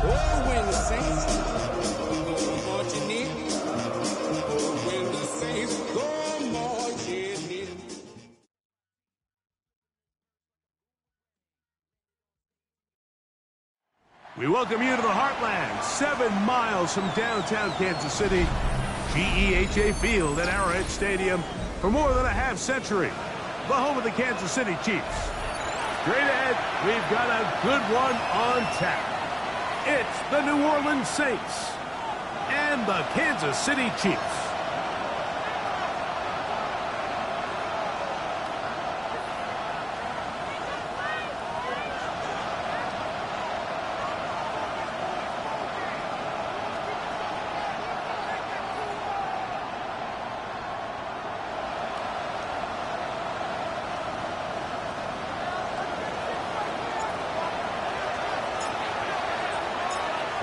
Oh, when the Saints go marching in. Oh, when the Saints go marching in. We welcome you to the Heartland, 7 miles from downtown Kansas City. GEHA Field at Arrowhead Stadium for more than a half-century. The home of the Kansas City Chiefs. Straight ahead, we've got a good one on tap. It's the New Orleans Saints and the Kansas City Chiefs.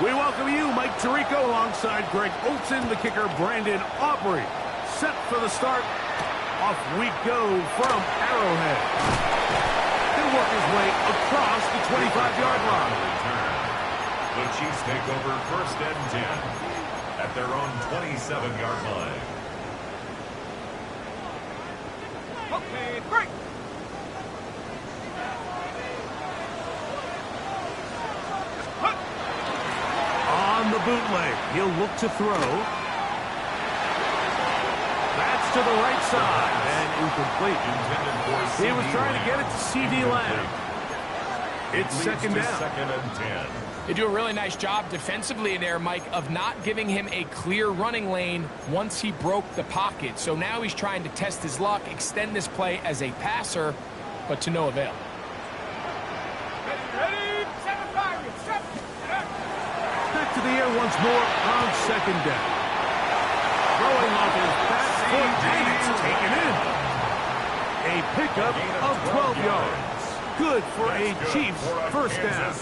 We welcome you, Mike Tirico, alongside Greg Olson, the kicker, Brandon Aubrey. Set for the start. Off we go from Arrowhead. He'll work his way across the 25-yard line. The Chiefs take over 1st and 10 at their own 27-yard line. Okay, break. On the bootleg, he'll look to throw. That's to the right side and incomplete. He was trying to get it to C.D. Lamb. It's second down. 2nd and 10. They do a really nice job defensively there, Mike, of not giving him a clear running lane once he broke the pocket. So now he's trying to test his luck, extend this play as a passer, but to no avail. Back to the air once more on second down. Throwing off his back foot, and it's taken in. A pickup of 12 yards. Good for a Chiefs first down.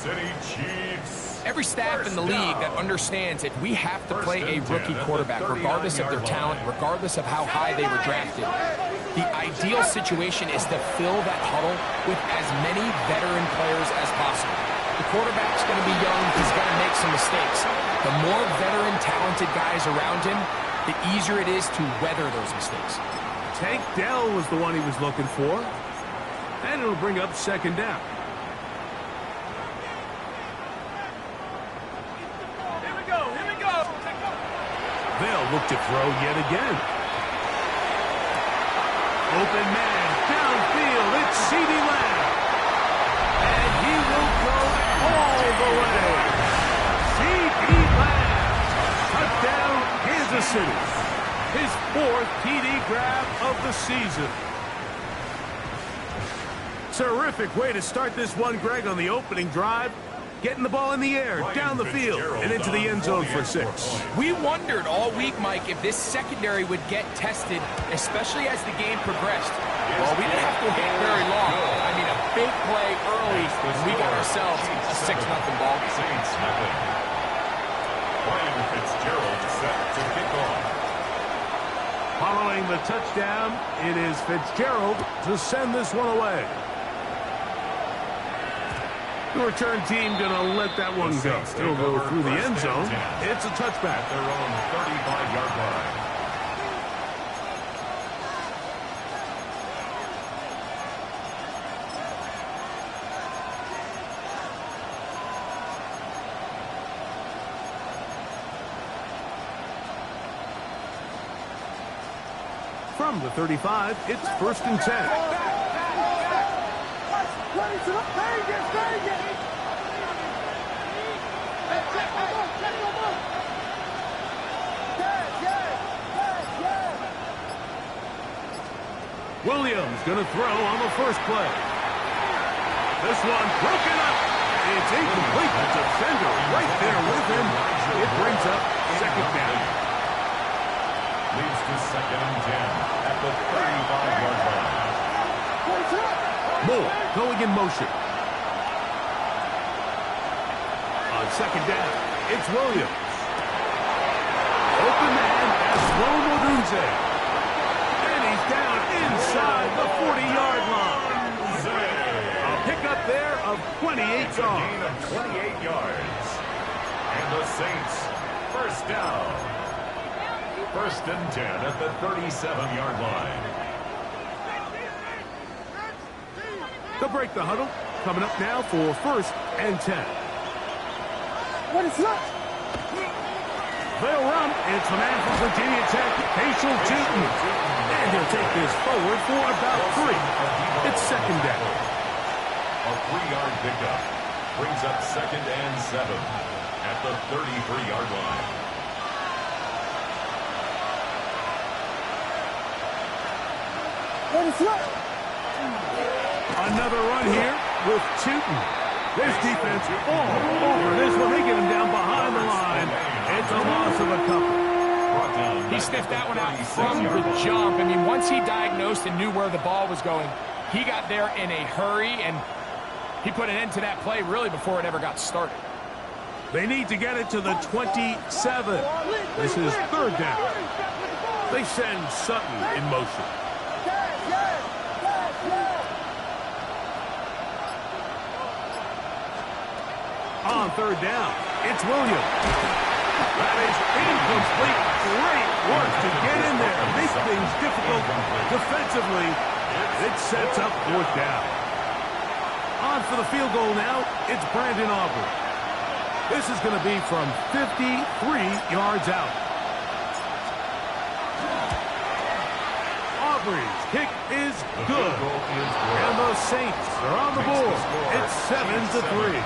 Every staff in the league that understands that we have to play a rookie quarterback, regardless of their talent, regardless of how high they were drafted. The ideal situation is to fill that huddle with as many veteran players as possible. The quarterback's going to be young. He's going to make some mistakes. The more veteran, talented guys around him, the easier it is to weather those mistakes. Tank Dell was the one he was looking for. And it'll bring up second down. Here we go. They'll look to throw yet again. Open man, downfield, it's C.D. Lamb. And he will go all the way. C.D. Lamb, touchdown, Kansas City. His 4th TD grab of the season. Terrific way to start this one, Greg, on the opening drive. Getting the ball in the air, down the field, and into the end zone for 6. We wondered all week, Mike, if this secondary would get tested, especially as the game progressed. Well, we didn't have to wait very long. I mean, a big play early, and we got ourselves a 6-0 ball. Saints nothing. Ryan Fitzgerald set to kick off. Following the touchdown, it is Fitzgerald to send this one away. The return team going to let that one go. It'll go through the end zone. It's a touchback. Their own 35-yard line. From the 35, it's 1st and 10. Williams going to throw on the first play. This one broken up. It's incomplete. The defender right there with him. It brings up second down. Leads to 2nd and 10 at the 35-yard line. Moore going in motion. On second down, it's Williams. Open man, Sloan Odunze. And he's down inside the 40-yard line. A pickup there of 28 yards. Gain of 28 yards. And the Saints, first down. First and 10 at the 37-yard line. They'll break the huddle. Coming up now for first and 10. What is that? They'll run. It's the man from Virginia Tech, Facial Tootin. And he'll take this forward for about 3. It's second down. A 3-yard pickup brings up second and 7 at the 33-yard line. What is that? Another run here with Tootin. This defense all over this one. They get him down behind the line. It's a loss of a couple. He sniffed that one out from the jump. I mean, once he diagnosed and knew where the ball was going, he got there in a hurry, and he put an end to that play really before it ever got started. They need to get it to the 27. This is third down. They send Sutton in motion. On third down, it's Williams. That is incomplete. Great work to get in there. Make things difficult defensively. It sets up fourth down. On for the field goal now, it's Brandon Aubrey. This is going to be from 53 yards out. Aubrey's kick is good. And the Saints are on the board. It's 7-3.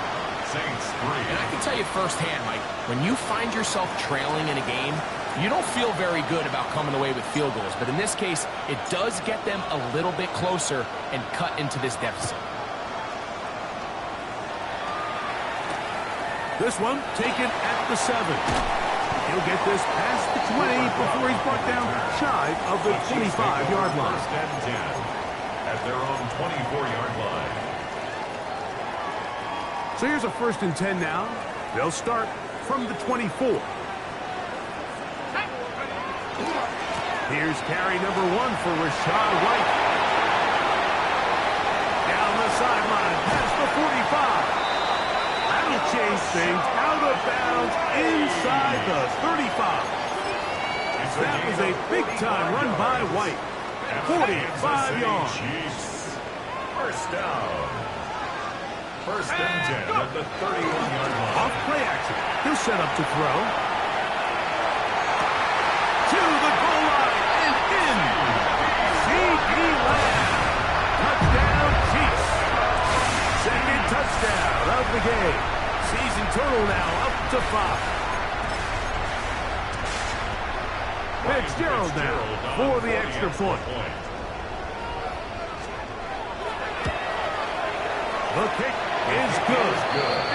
Saints 3. And I can tell you firsthand, Mike, when you find yourself trailing in a game, you don't feel very good about coming away with field goals. But in this case, it does get them a little bit closer and cut into this deficit. This one taken at the 7. He'll get this past the 20 before he's brought down shy of the 25-yard line. First and 10 at their own 24-yard line. So here's a first and 10 now. They'll start from the 24. Here's carry number 1 for Rashad White. Down the sideline, past the 45. That'll change things out of bounds inside the 35. That was a big-time run by White. 45 yards. First down. First and 10 at the 31-yard line. Off play action. He'll set up to throw. To the goal line and in. C.D. Lamb. Touchdown Chiefs. Second touchdown of the game. Season total now up to 5. Fitzgerald now for the extra point. The kick is good.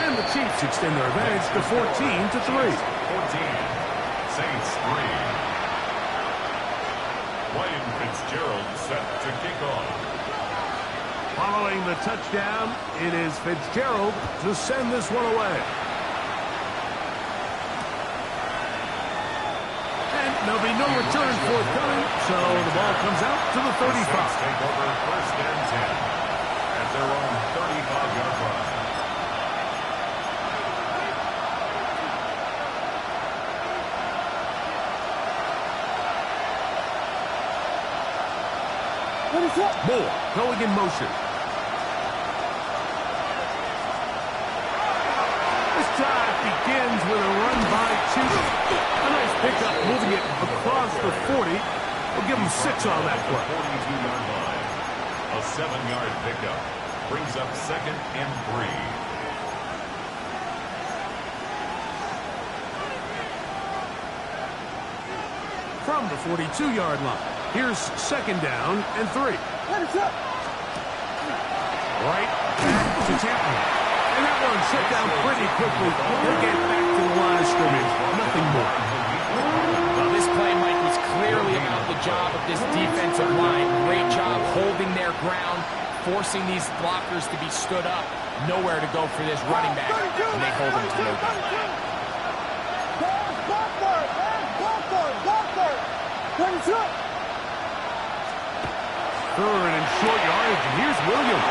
And the Chiefs extend their advantage to 14-3. 14. Saints 3. Ryan Fitzgerald set to kick off. Following the touchdown, it is Fitzgerald to send this one away. And there'll be no return forthcoming, so the ball comes out to the 35. Take over first and 10 at their own 35-yard line. What is that? Moore going in motion. This drive begins with a run by Tootin. A nice pickup moving it across the 40. We'll give him 6 on that play. 42-yard line. A 7-yard pickup brings up second and 3. From the 42-yard line, here's second down and 3. What is that? Right back to Tootin. And that one shut down pretty quickly. They'll get back to the line of scrimmage. Nothing more. Well, this play, Mike, was clearly about the job of this defensive line. Great job holding their ground, forcing these blockers to be stood up. Nowhere to go for this running back, and they hold him to no good. What is that? Third and short yardage, and here's Williams.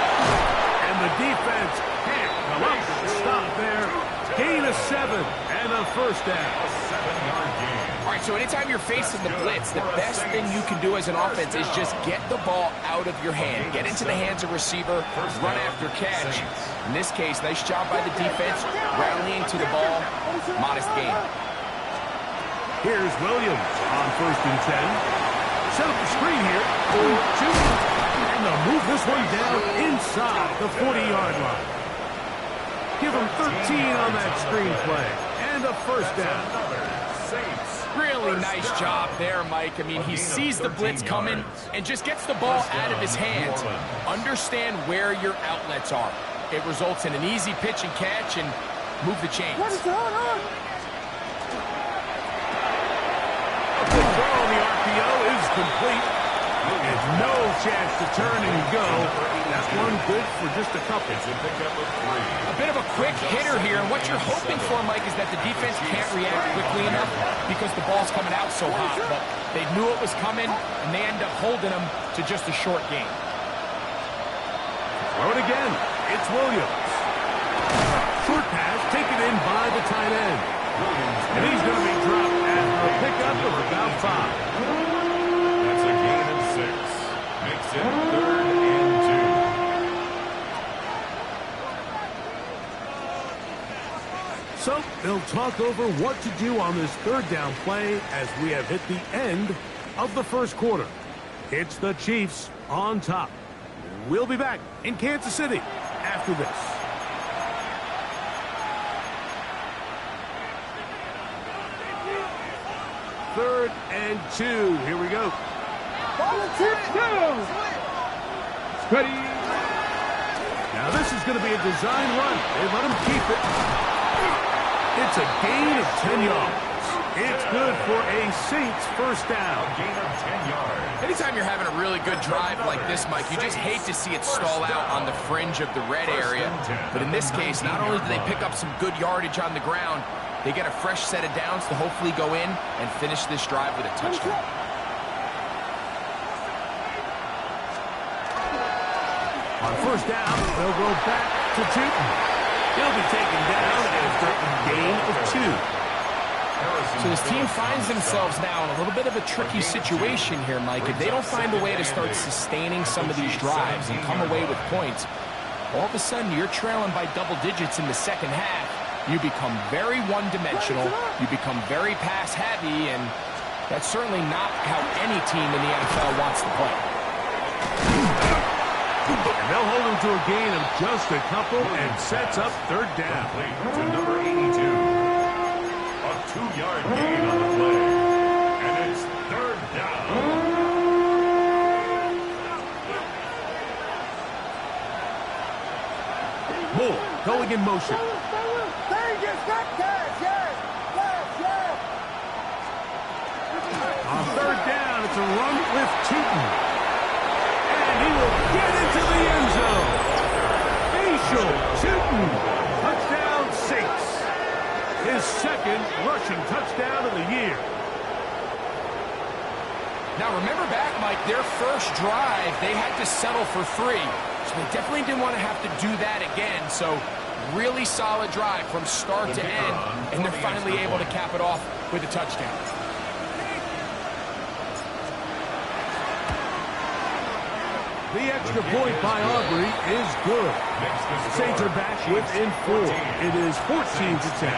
And the defense can't come up with a stop there. Gain of 7 and a first down. A 7-yard gain. All right, so anytime you're facing the blitz, the best thing you can do as an offense is just get the ball out of your hand. Get into the hands of receiver, run after catch. In this case, nice job by the defense, rallying to the ball. Modest gain. Here's Williams on 1st and 10. Set up the screen here for 2. And they'll move this one down inside the 40-yard line. Give them 13 on that screen play. And a first down. Really nice job there, Mike. I mean, he sees the blitz coming and just gets the ball out of his hands. Understand where your outlets are. It results in an easy pitch and catch and move the chains. The throw on the RPO is complete. There's no chance to turn and go. That's one good for just a couple. It's a pickup of 3. A bit of a quick hitter here, and what you're hoping for, Mike, is that the defense can't react quickly enough because the ball's coming out so hot. But they knew it was coming, and they end up holding them to just a short game. Throw it again. It's Williams. Short pass taken in by the tight end. And he's going to be dropped after a pickup of about 5. That's a gain of 6. Makes it 3rd and 2. So they'll talk over what to do on this 3rd down play as we have hit the end of the first quarter. It's the Chiefs on top. We'll be back in Kansas City after this. Third and 2. Here we go. Ready. Now this is going to be a design run. They let him keep it. It's a gain of 10 yards. It's good for a Saints first down. A gain of 10 yards. Anytime you're having a really good drive like this, Mike, you just hate to see it stall out on the fringe of the red area. But in this case, not only do they pick up some good yardage on the ground, they get a fresh set of downs to hopefully go in and finish this drive with a touchdown. On first down, they'll go back to Tootin. He'll be taken down after a gain of 2. So this team finds themselves now in a little bit of a tricky situation here, Mike. If they don't find a way to start sustaining some of these drives and come away with points, all of a sudden you're trailing by double digits in the second half. You become very one-dimensional. You become very pass-heavy, and that's certainly not how any team in the NFL wants to play. And they'll hold him to a gain of just a couple and sets up 3rd down. To number 82. A 2-yard gain on the play. And it's 3rd down. Moore going in motion. On 3rd down, it's a run with Tootin. And he will get into the end zone. Facial Tootin. Touchdown Saints. His 2nd rushing touchdown of the year. Now remember back, Mike, their first drive, they had to settle for 3. So they definitely didn't want to have to do that again. So really solid drive from start to end, and they're finally able to cap it off with a touchdown. The extra point by Aubrey is good. Saints are back within 4. It is 14-10.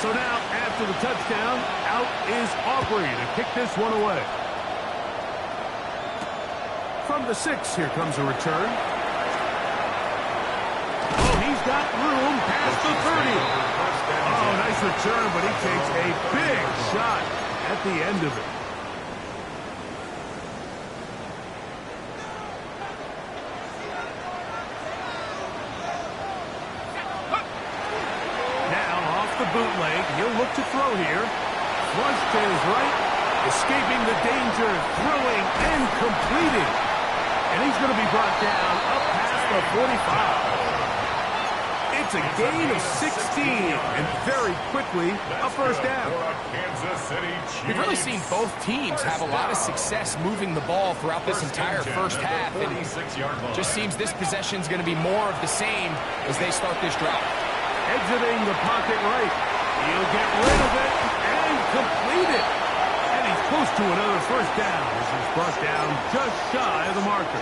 So now, after the touchdown, out is Aubrey to kick this one away. From the 6, here comes a return. Oh, he's got room past the 30. Oh, nice return, but he takes a big shot at the end of it. The bootleg, he'll look to throw here. Flush to his right, escaping the danger, throwing and completing. And he's going to be brought down up past the 45. It's a gain of 16, and very quickly, a first down. We've really seen both teams have a lot of success moving the ball throughout this entire first half, and it just seems this possession is going to be more of the same as they start this drive. Exiting the pocket right. He'll get rid of it and complete it. And he's close to another first down. This is brought down just shy of the marker.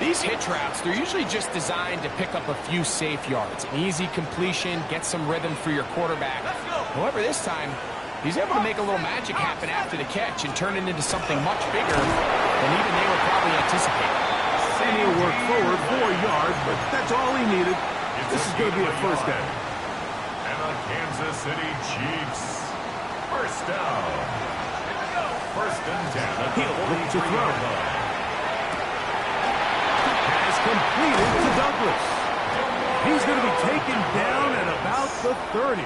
These hitch routes, they're usually just designed to pick up a few safe yards. An easy completion, get some rhythm for your quarterback. However, this time, he's able to make a little magic happen after the catch and turn it into something much bigger than even they were probably anticipating. And he'll work forward 4 yards, but that's all he needed. This is going to be a first down. And the Kansas City Chiefs. First down. First and 10. He'll look to throw. Completed to Douglas. He's going to be taken down at about the 30.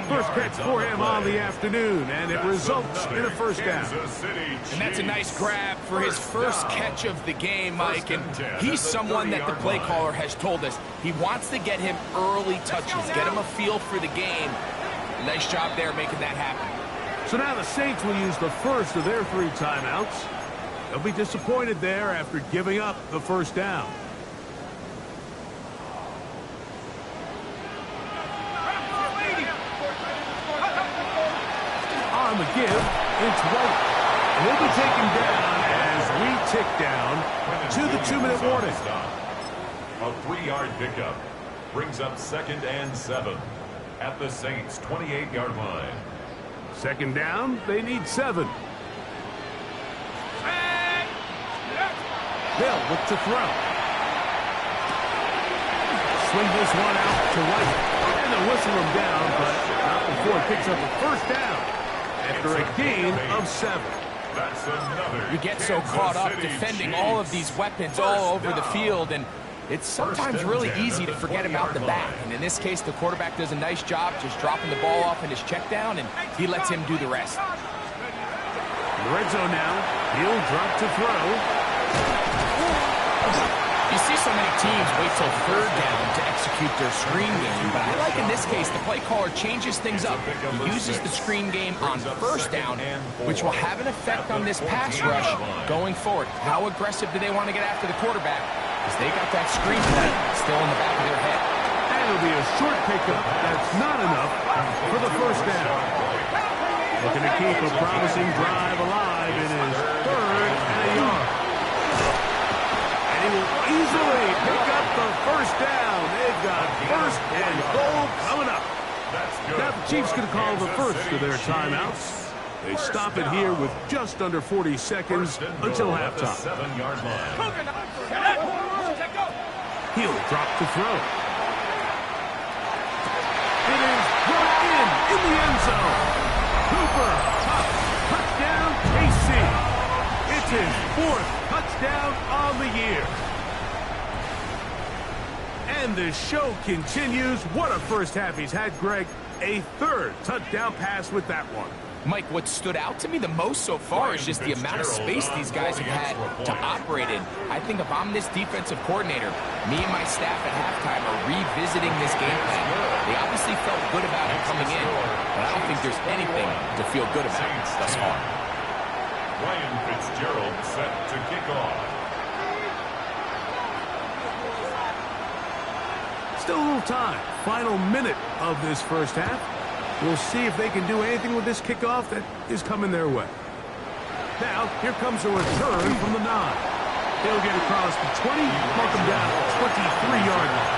First catch for him on the afternoon, and it results in a first down. And that's a nice grab for his first catch of the game, Mike. And he's someone that the play caller has told us he wants to get him early touches, get him a feel for the game. Nice job there making that happen. So now the Saints will use the first of their 3 timeouts. They'll be disappointed there after giving up the first down. On the give, it's White. He'll be taken down as we tick down to the 2-minute warning. A 3-yard pickup brings up 2nd and 7 at the Saints' 28-yard line. Second down, they need 7. They'll look to throw. Swing this one out to White. And they'll whistle him down, but not before he picks up a first down after a gain of 7. That's another. You get so caught up defending all of these weapons all over the field, and it's sometimes really easy to forget about the back. And in this case, the quarterback does a nice job just dropping the ball off in his check down, and he lets him do the rest. In the red zone now, he'll drop to throw. You see so many teams wait till 3rd down to execute their screen game, but I like in this case the play caller changes things up. He uses the screen game on 1st down, which will have an effect on this pass rush going forward. How aggressive do they want to get after the quarterback? Because they got that screen play still in the back of their head. And it'll be a short pickup. That's not enough for the first down. Looking to keep a promising drive alive in his 3rd and a yard. He will easily pick up the first down. They've got 1st and goal coming up. Now the Chiefs going to call the first of their timeouts. They stop it here with just under 40 seconds until halftime. He'll drop to throw. It is brought in the end zone. Cooper, touchdown, KC. It's his 4th touchdown on the year. And the show continues. What a first half he's had, Greg. A 3rd touchdown pass with that one. Mike, what stood out to me the most so far is just the amount of space these guys have had to operate in. I think if I'm this defensive coordinator, me and my staff at halftime are revisiting this game plan. They obviously felt good about it coming in, but I don't think there's anything to feel good about thus far. Ryan Fitzgerald set to kick off. Still a little time. Final minute of this first half. We'll see if they can do anything with this kickoff that is coming their way. Now, here comes a return from the 9. He'll get across the 20, mark him down at 23-yard line.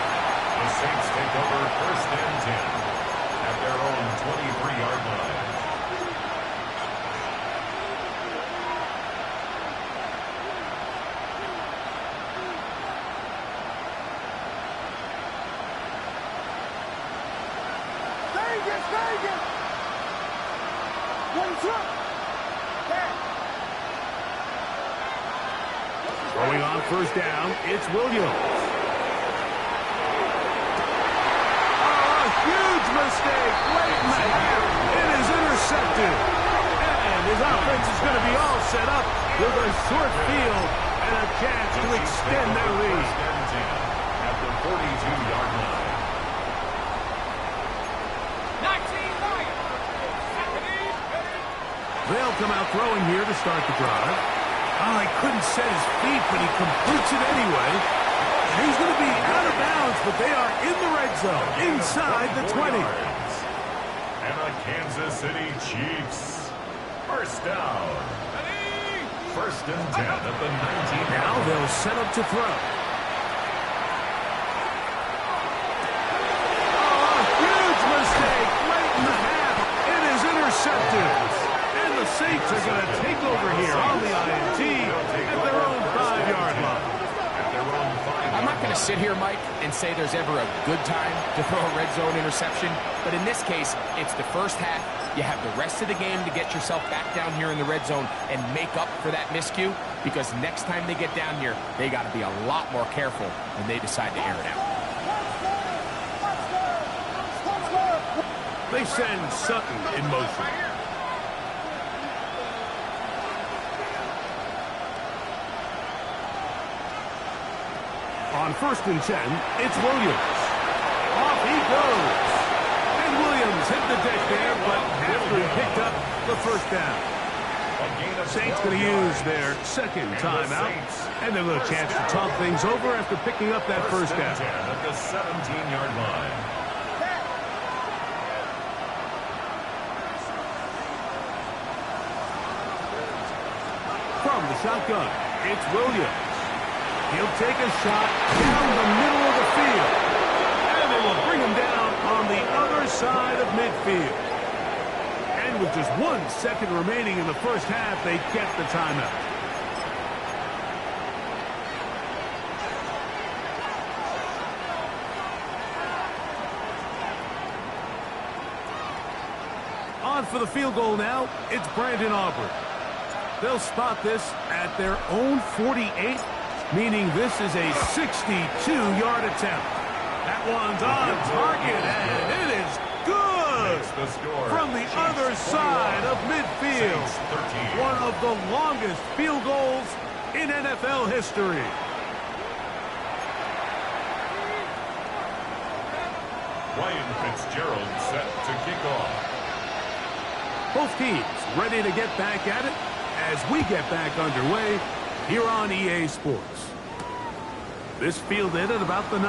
The Saints take over 1st and 10 at their own 23-yard line. Throwing on 1st down, it's Williams. Oh, a huge mistake late in the half. It is intercepted. And his offense is going to be all set up with a short field and a chance to extend their lead. the 42-yard line. They'll come out throwing here to start the drive. Oh, he couldn't set his feet, but he completes it anyway. And he's going to be out of bounds, but they are in the red zone, inside the 20. Yards. And the Kansas City Chiefs. First down. First and 10 at the 19. Now they'll set up to throw. Oh, a huge mistake late in the half. It is intercepted. And the Saints are going to take over here on the INT at their own 5-yard line. I'm not going to sit here, Mike, and say there's ever a good time to throw a red zone interception. But in this case, it's the first half. You have the rest of the game to get yourself back down here in the red zone and make up for that miscue, because next time they get down here, they got to be a lot more careful when they decide to air it out. They send Sutton in motion. On first and 10, it's Williams. Off he goes. And Williams hit the deck there, but after he picked up the first down. Saints going to use their second timeout, and a little chance to talk things over after picking up that first down. At the 17-yard line. From the shotgun, it's Williams. He'll take a shot down the middle of the field. And they will bring him down on the other side of midfield. And with just 1 second remaining in the first half, they kept the timeout. On for the field goal now, it's Brandon Aubrey. They'll spot this at their own 48, meaning this is a 62-yard attempt. That one's on target, and it is good from the other side of midfield. One of the longest field goals in NFL history. Ryan Fitzgerald set to kick off. Both teams ready to get back at it as we get back underway here on EA Sports. This fielded at about the 9.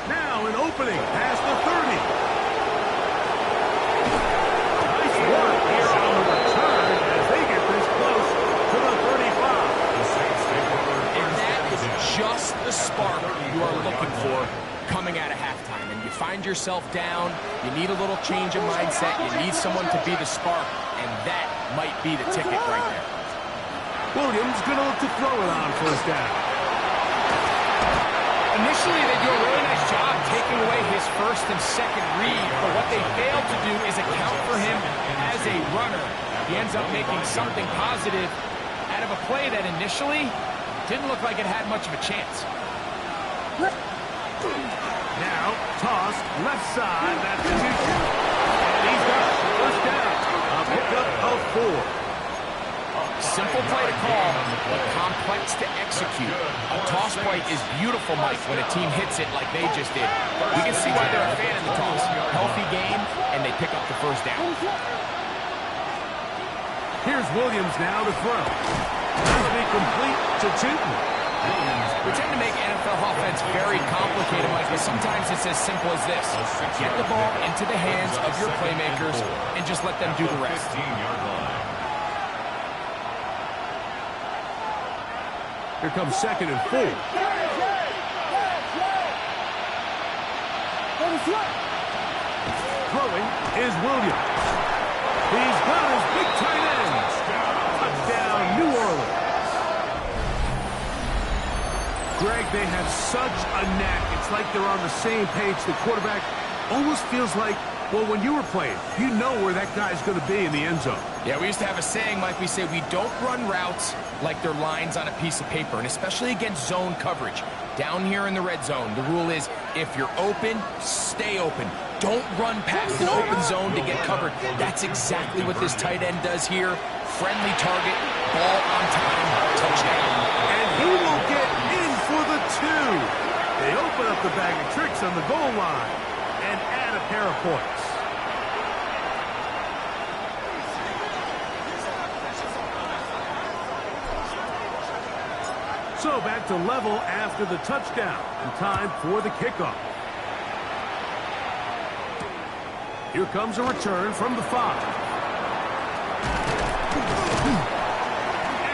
Now an opening past the 30. Nice work here on the return as they get this close to the 35. And that is just the spark you are looking for coming out of halftime. And you find yourself down, you need a little change of mindset, you need someone to be the spark, and that might be the ticket right there. Williams going to look to throw it on first down. Initially, they do a really nice job taking away his first and second read, but what they failed to do is account for him as a runner. He ends up making something positive out of a play that initially didn't look like it had much of a chance. Now, tossed left side, that's the future. And he's got first down. A pickup of 4. Simple play to call, but complex to execute. A toss play is beautiful, Mike, when a team hits it like they just did. We can see why they're a fan of the toss. Healthy game, and they pick up the first down. Here's Williams now to throw. That'll be complete to Tootin. We tend to make NFL offense very complicated, Mike, but sometimes it's as simple as this. Get the ball into the hands of your playmakers and just let them do the rest. 15-yard line. Here comes second and 4. Throwing is Williams. He's got his big tight end. Touchdown, New Orleans. Greg, they have such a knack. It's like they're on the same page. The quarterback almost feels like, well, when you were playing, you know where that guy's going to be in the end zone. Yeah, we used to have a saying, Mike, we say we don't run routes like they're lines on a piece of paper, and especially against zone coverage. Down here in the red zone, the rule is if you're open, stay open. Don't run past an open zone to get covered. That's exactly what this tight end does here. Friendly target, ball on time, touchdown. And he will get in for the 2. open up the bag of tricks on the goal line and add a pair of points. So back to level after the touchdown, and time for the kickoff. Here comes a return from the 5.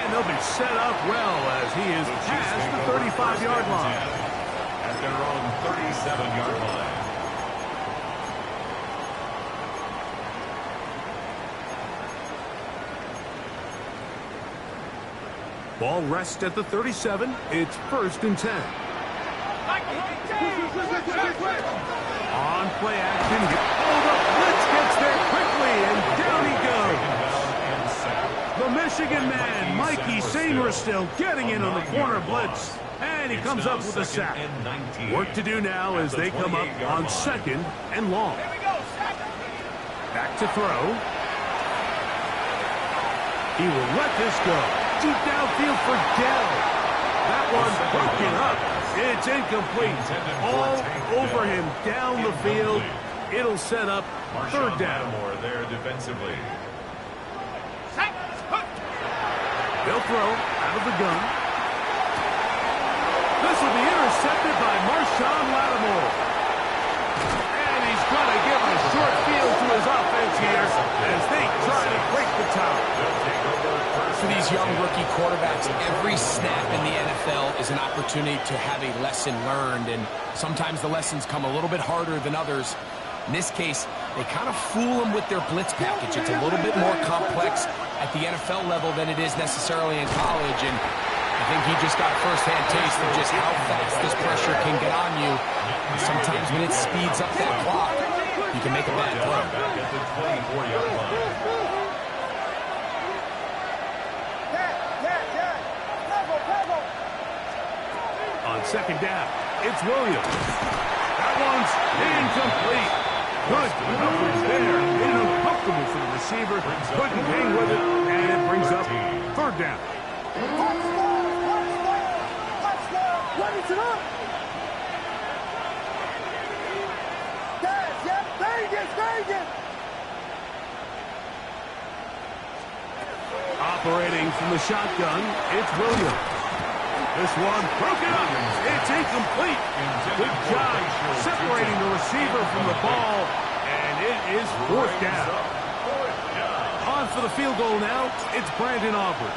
And they'll be set up well as he is past the 35-yard line. At their own 37-yard line. Ball rests at the 37. It's 1st and 10. On play action. Hold up. Blitz gets there quickly, and down he goes. The Michigan man, Mikey Sainristil, getting in on the corner blitz. And he comes up with a sack. Work to do now as they come up on 2nd and long. Back to throw. He will let this go. Deep downfield for Dell. That one broken up. It's incomplete. All over him down the field. It'll set up 3rd down. There defensively. They'll throw out of the gun. This will be intercepted by Marshawn Lattimore. And he's going to give a short field to his offense here as they try to break the tie. For these young rookie quarterbacks, every snap in the NFL is an opportunity to have a lesson learned, and sometimes the lessons come a little bit harder than others. In this case, they kind of fool them with their blitz package. It's a little bit more complex at the NFL level than it is necessarily in college, and I think he just got a first-hand taste of just how fast this pressure can get on you. And sometimes when it speeds up that clock, you can make a bad throw. Back at the 24-yard line. On 2nd down, it's Williams. That one's incomplete. Good coverage there. Made it uncomfortable for the receiver. Couldn't hang with it, and it brings up 3rd down. Operating from the shotgun, it's Williams. This one broken up. It's incomplete. Good job separating the receiver from the ball, and it is 4th down. On for the field goal now, it's Brandon Aubrey.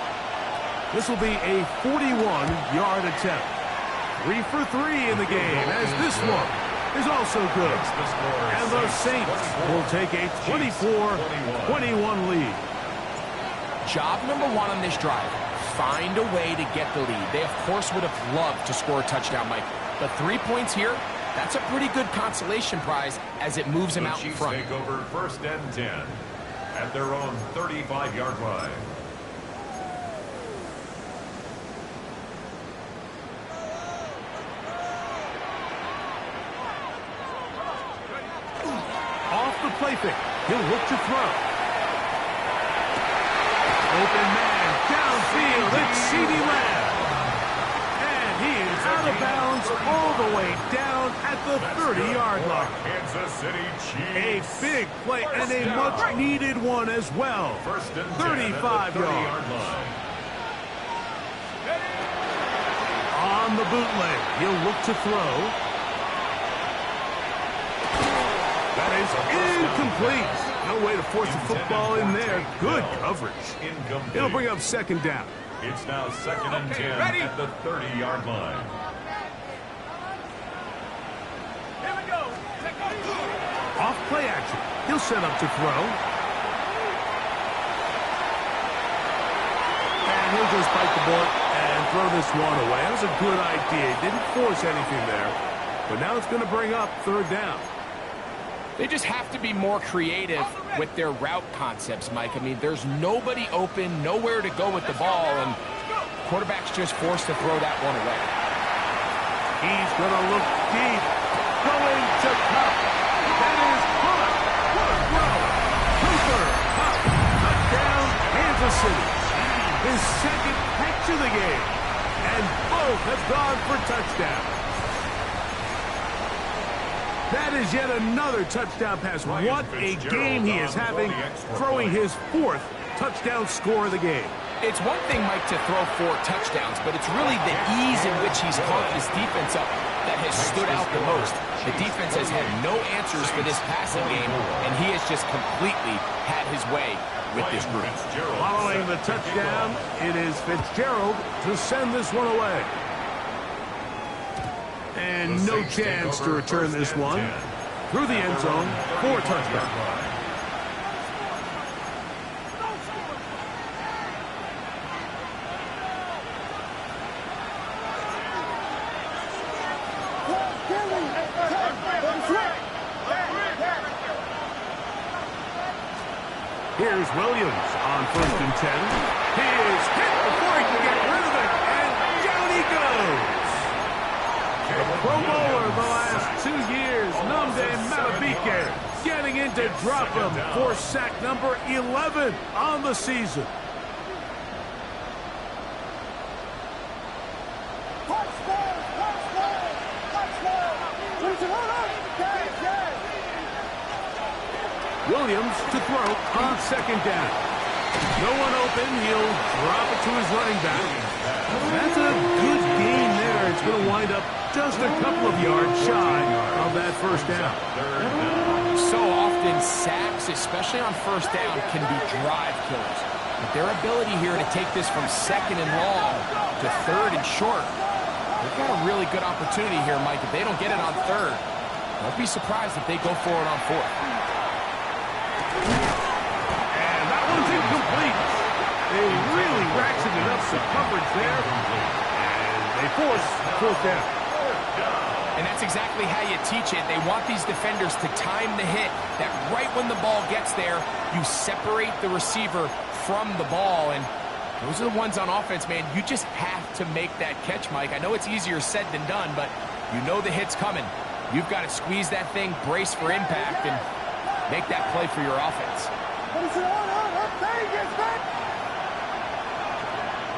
This will be a 41-yard attempt. 3 for 3 in the game, as this one is also good. And the Saints will take a 24-21 lead. Job number 1 on this drive, find a way to get the lead. They, of course, would have loved to score a touchdown, Mike. But 3 points here, that's a pretty good consolation prize as it moves them out in front. Take over 1st and 10 at their own 35-yard line. Off the play fake, he'll look to throw. Open man, downfield, it's CeeDee Lamb. And he is out of bounds all the way down at the 30-yard line. Kansas City A Chiefs. big play and a much-needed one as well. 1st and 10 35 at the 30-yard yards. line. On the bootleg, he'll look to throw. That is incomplete. No way to force the football in there. Good coverage. It'll bring up 2nd down. It's now 2nd and 10 at the 30-yard line. Off play action. He'll set up to throw. And he'll just bite the bullet and throw this one away. That was a good idea. Didn't force anything there. But now it's going to bring up 3rd down. They just have to be more creative with their route concepts, Mike. I mean, there's nobody open, nowhere to go with the ball, and quarterback's just forced to throw that one away. He's going to look deep. Going to Cup. That is Hunt. What a throw. Cooper. Cup. Touchdown, Kansas City. His 2nd catch of the game. And both have gone for touchdowns. That is yet another touchdown pass. What a game he is having, throwing his 4th touchdown score of the game. It's one thing, Mike, to throw 4 touchdowns, but it's really the ease in which he's caught this defense up that has stood out the most. The defense has had no answers for this passing game, and he has just completely had his way with this group. Following the touchdown, it is Fitzgerald to send this one away. And no chance to return this one. Through the end zone for a touchdown. Here's Williams on 1st and 10. He is hit before he can get rid of it, and down he goes. The Pro Bowler the last 2 years, Nnamdi Madubuike, getting in to drop him for sack number 11 on the season. Williams to throw on 2nd down. No one open. He'll drop it to his running back. That's a good gain there. It's going to wind up just a couple of yards shy of that 1st down. So often sacks, especially on 1st down, can be drive killers. But their ability here to take this from 2nd and long to 3rd and short, they've got a really good opportunity here, Mike. If they don't get it on 3rd, don't be surprised if they go for it on 4th. And that one's incomplete. They really ratcheted up some coverage there. And they force 4th down. And that's exactly how you teach it. They want these defenders to time the hit, that right when the ball gets there, you separate the receiver from the ball. And those are the ones on offense, man. You just have to make that catch, Mike. I know it's easier said than done, but you know the hit's coming. You've got to squeeze that thing, brace for impact, and make that play for your offense.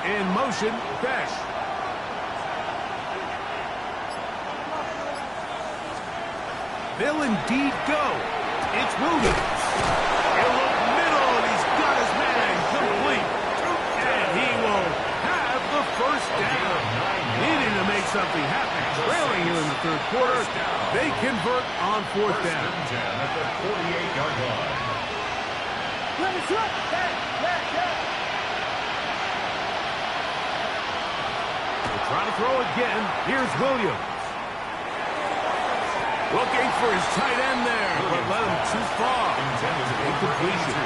In motion, Besh. They'll indeed go. It's Williams. He'll look middle, and he's got his man complete. And he will have the 1st down. Needing to make something happen. Trailing here in the 3rd quarter. They convert on 4th down. At the 48-yard line. They'll try to throw again. Here's Williams. Looking for his tight end there, but let him too far. Incompletion.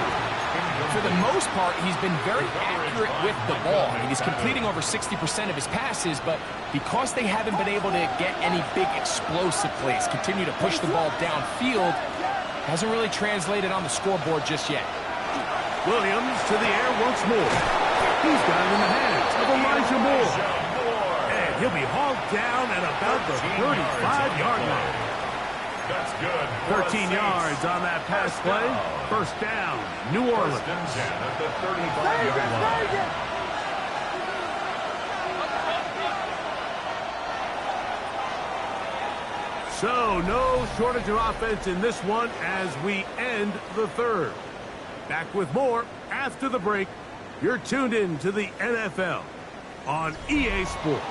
For the most part, he's been very accurate with the ball. I mean, he's completing over 60% of his passes, but because they haven't been able to get any big explosive plays, continue to push the ball downfield, hasn't really translated on the scoreboard just yet. Williams to the air once more. He's got it in the hands of Elijah Moore. And he'll be hauled down at about the 35-yard line. That's good. 13 yards on that pass play. 1st down, New Orleans. 1st and 10 at the 35-yard line. So no shortage of offense in this one as we end the 3rd. Back with more after the break. You're tuned in to the NFL on EA Sports.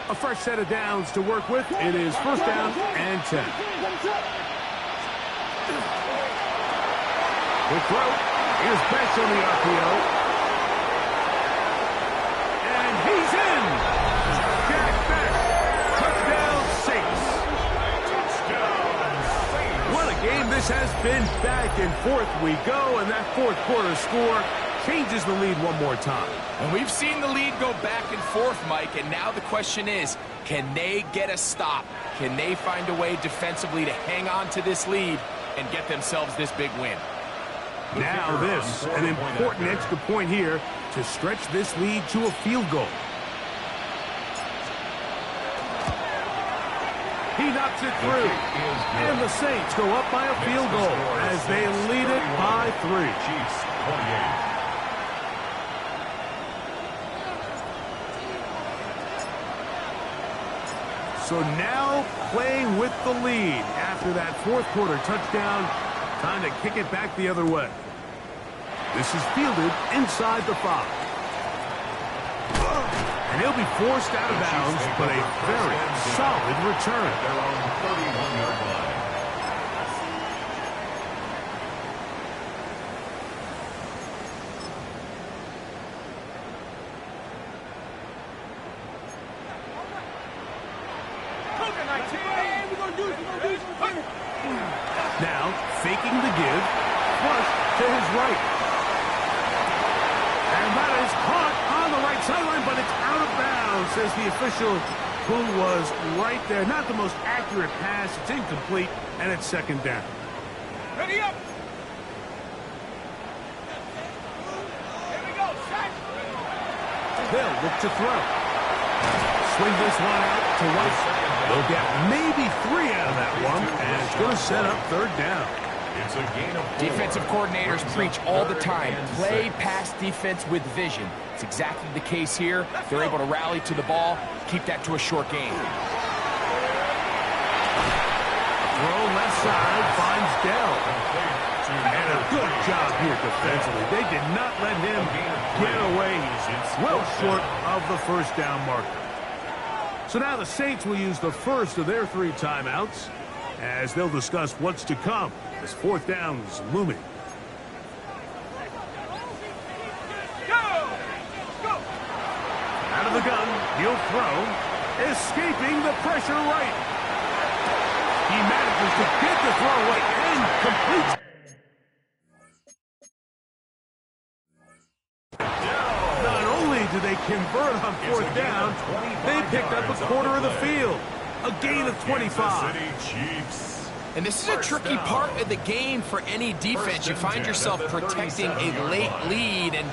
A fresh set of downs to work with. It is 1st down and 10. Quick throw. Here's Besh on the RPO. And he's in. Jack Besh. Touchdown Saints. What a game this has been. Back and forth we go. And that 4th quarter score changes the lead one more time. And we've seen the lead go back and forth, Mike, and now the question is, can they get a stop? Can they find a way defensively to hang on to this lead and get themselves this big win? Now this, an important extra point here to stretch this lead to a field goal. He knocks it through, and the Saints go up by a field goal as they lead it by 3. Chiefs 28. So now playing with the lead after that fourth quarter touchdown. Time to kick it back the other way. This is fielded inside the 5. And he'll be forced out of bounds, but a very solid return. They're on 31-yard line. Now, faking the give, flush to his right. And that is caught on the right sideline, but it's out of bounds, says the official who was right there. Not the most accurate pass. It's incomplete, and it's second down. Ready up. They'll look to throw. Swing this one out to White. They'll get maybe 3 out of that one, and it's going to set up third down. It's a gain of 4. Defensive coordinators preach all the time, play pass defense with vision. It's exactly the case here. They're able to rally to the ball, keep that to a short game. Throw left side, finds Dell. And a good job here defensively. They did not let him get away. He's well short of the first down marker. So now the Saints will use the first of their 3 timeouts as they'll discuss what's to come as fourth down is looming. Out of the gun, he'll throw, escaping the pressure right. He manages to get the throw away and completes. Not only do they convert on fourth down, they picked up a quarter of the field. A gain of 25. And this is a tricky part of the game for any defense. You find yourself protecting a late lead, and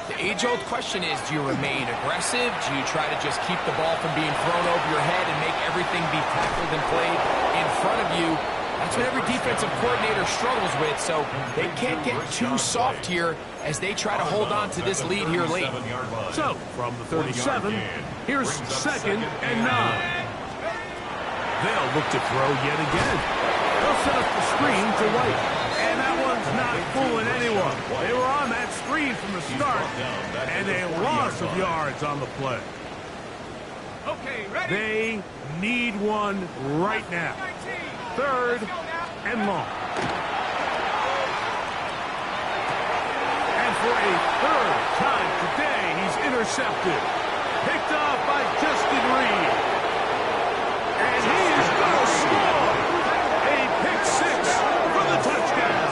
the age-old question is, do you remain aggressive? Do you try to just keep the ball from being thrown over your head and make everything be tackled and played in front of you? That's what every defensive coordinator struggles with, so they can't get too soft here as they try to hold on to this lead here late. So, from the 37, here's second and 9. They'll look to throw yet again. They'll set up the screen to White. And that one's not fooling anyone. They were on that screen from the start, and a loss of yards on the play. Okay, ready? They need one right now. Third and long. And for a third time today, he's intercepted. Picked off by Justin Reed. And he is going to score. A pick 6 for the touchdown.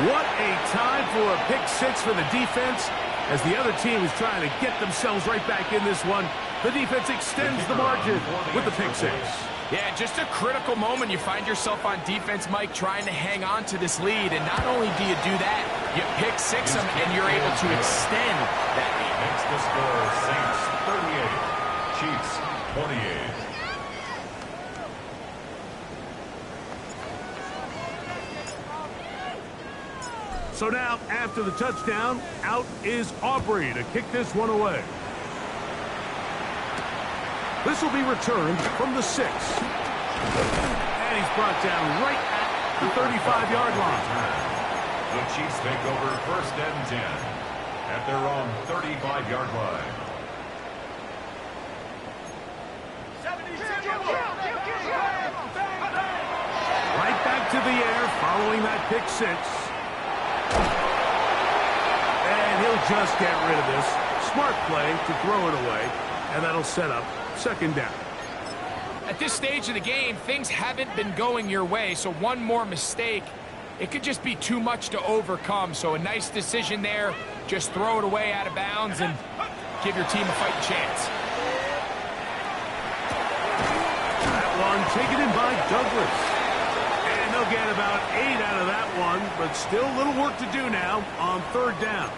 What a time for a pick 6 for the defense. As the other team is trying to get themselves right back in this one, the defense extends the margin with the pick 6. Yeah, just a critical moment. You find yourself on defense, Mike, trying to hang on to this lead. And not only do you do that, you pick 6 them, and you're able to extend that lead. Makes the score Saints 38, Chiefs 28. So now, after the touchdown, out is Aubrey to kick this one away. This will be returned from the 6. And he's brought down right at the 35-yard line. The Chiefs take over first and 10 at their own 35-yard line. Right back to the air following that pick 6. And he'll just get rid of this. Smart play to throw it away, and that'll set up second down. At this stage of the game, things haven't been going your way, so one more mistake, it could just be too much to overcome. So a nice decision there. Just throw it away out of bounds and give your team a fighting chance. That one taken in by Douglas. And they'll get about 8 out of that one, but still a little work to do now on third down.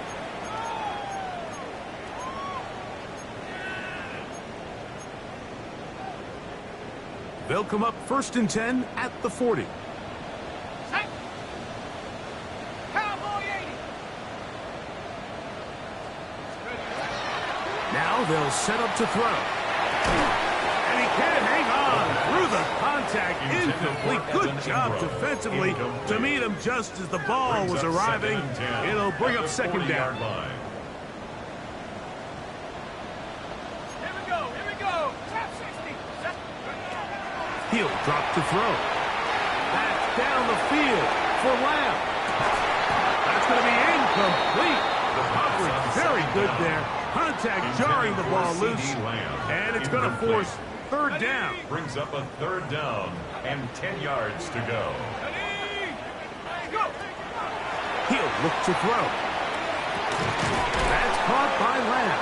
They'll come up first and 10 at the 40. Now they'll set up to throw. And he can't hang on through the contact. Incomplete. Good job defensively to meet him just as the ball was arriving. It'll bring up second down. Here we go. Here we go. Top 60. He'll drop to throw. That's down the field for Lamb. That's going to be incomplete. The coverage very good there. Contact jarring the ball loose. And it's going to force third down. Brings up a third down and 10 yards to go. Ready? Go. He'll look to throw. That's caught by Lamb.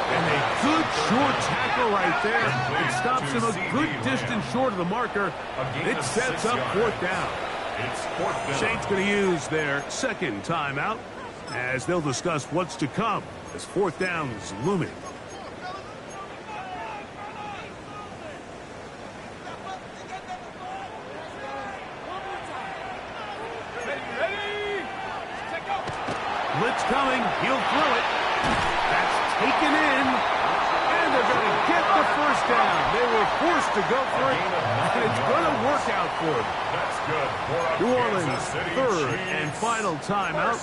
And a good short tackle right there. It stops him a good distance short of the marker. It sets up fourth down. It's fourth down. Saints going to use their second timeout as they'll discuss what's to come as fourth down is looming. Ready? Check go. Blitz coming. He'll throw it. That's taken in. And they're going to get the first down. They were forced to go for it. And it's going to work out for them. That's good. New Orleans, third and final timeout.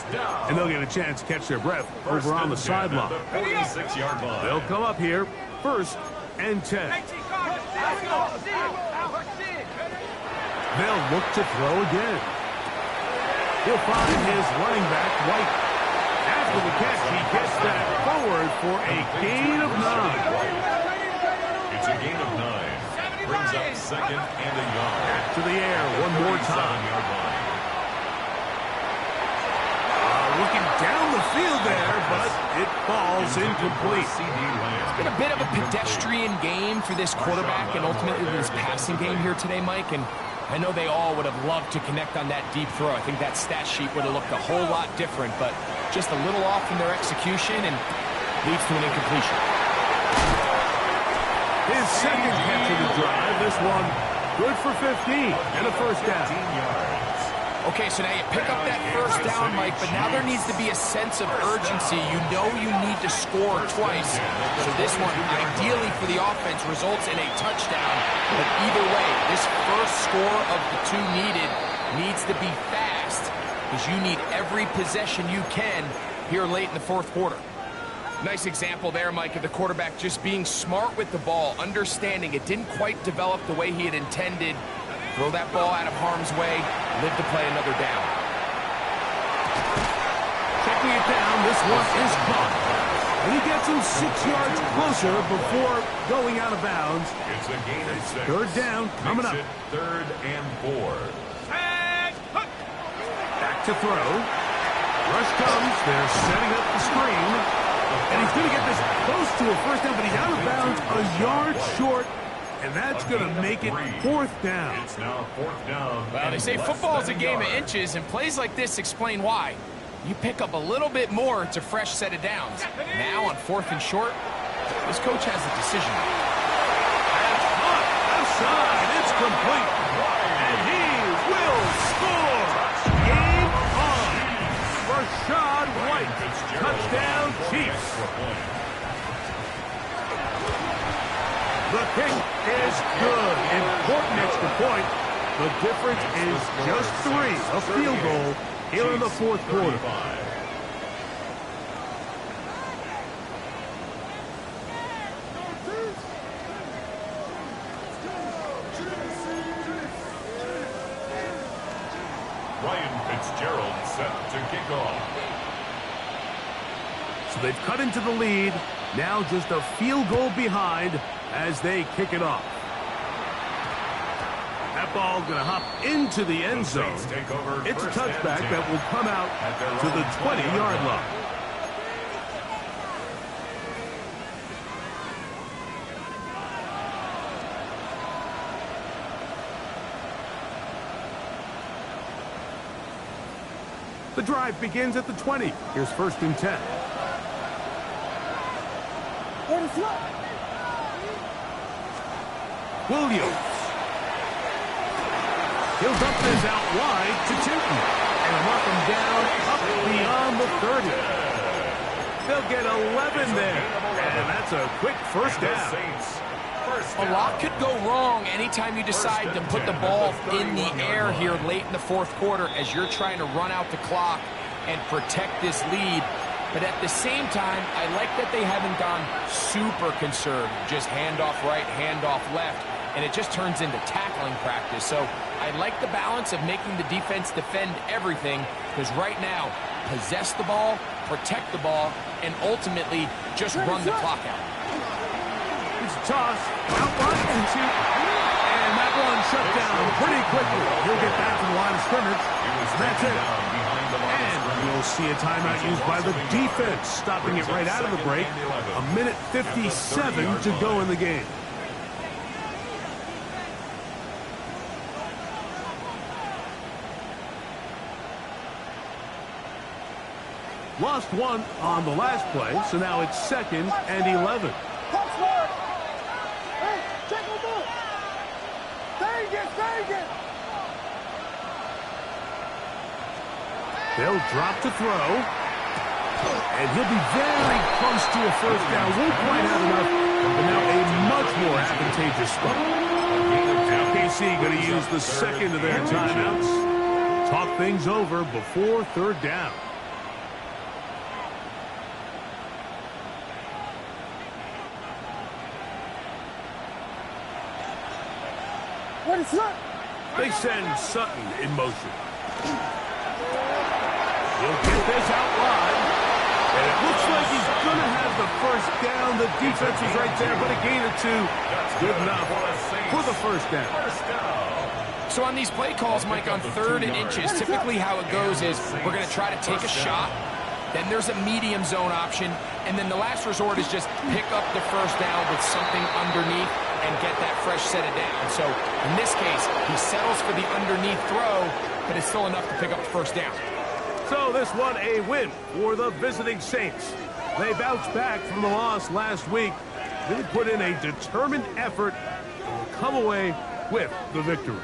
And they'll get a chance to catch their breath over on the sideline. 46-yard line. They'll come up here, first and 10. Let's go. They'll look to throw again. He'll find his running back, White. After the catch, he gets that forward for a gain of 9. It's a gain of 9. Brings up second and a yard. Back to the air one more time. Looking down the field there, but it falls incomplete. It's been a bit of a pedestrian game for this quarterback and ultimately this passing game here today, Mike. And I know they all would have loved to connect on that deep throw. I think that stat sheet would have looked a whole lot different, but just a little off in their execution and leads to an incompletion. His second catch of the drive, this one good for 15 and a first down. Okay, so now you pick up that first down, Mike, but now there needs to be a sense of urgency. You know you need to score twice. So this one, ideally for the offense, results in a touchdown. But either way, this first score of the two needed needs to be fast because you need every possession you can here late in the fourth quarter. Nice example there, Mike, of the quarterback just being smart with the ball, understanding it didn't quite develop the way he had intended. Throw that ball out of harm's way, live to play another down. Checking it down, this one is caught. And he gets him 6 yards closer before going out of bounds. It's a gain of 6. Third down coming up. Third and 4. Back to throw. Rush comes. They're setting up the screen. And he's going to get this close to a first down, but he's out of bounds a yard short. And that's going to make it fourth down. It's now fourth down. Well, they say football is a game of inches, and plays like this explain why. You pick up a little bit more, it's a fresh set of downs. Now on fourth and short, this coach has a decision. That's hot. Outside. It's complete. And he will score. Game on. Rashad White. Touchdown Chiefs. The kick is good. Important extra point. The difference is just 3. A field goal here in the fourth quarter. Ryan Fitzgerald set to kick off. So they've cut into the lead. Now just a field goal behind as they kick it off. That ball going to hop into the end zone. It's a touchback that will come out to the 20-yard line. The drive begins at the 20. Here's first and 10. Williams. He'll dump this out wide to Tinton. And mark him down up beyond the 30. They'll get 11 there. And that's a quick first down. Saints A lot could go wrong anytime you decide to put the ball in the air here late in the fourth quarter as you're trying to run out the clock and protect this lead. But at the same time, I like that they haven't gone super conservative, just handoff right, handoff left, and it just turns into tackling practice. So I like the balance of making the defense defend everything, because right now, possess the ball, protect the ball, and ultimately just run the clock out. It's a toss, out one, and that one shut down pretty quickly. He'll get back to the line of scrimmage. That's it. And we'll see a timeout used by the defense, stopping it right out of the break. A minute 57 to go in the game. Lost one on the last play, so now it's 2nd and 11. They'll drop to throw, and he'll be very close to a first down. Won't quite have enough, but now a much more advantageous spot. KC going to use the second of their timeouts. Talk things over before 3rd down. What is that? They send Sutton in motion. He'll get this out wide. And it looks like he's going to have the first down. The defense is right there, but a gain of 2. Good enough for the first down. So on these play calls, Mike, on 3rd and inches, typically how it goes is we're going to try to take a shot. Then there's a medium zone option. And then the last resort is just pick up the first down with something underneath and get that fresh set of down. So in this case, he settles for the underneath throw, but it's still enough to pick up the first down. So this one a win for the visiting Saints. They bounced back from the loss last week. They put in a determined effort and will come away with the victory.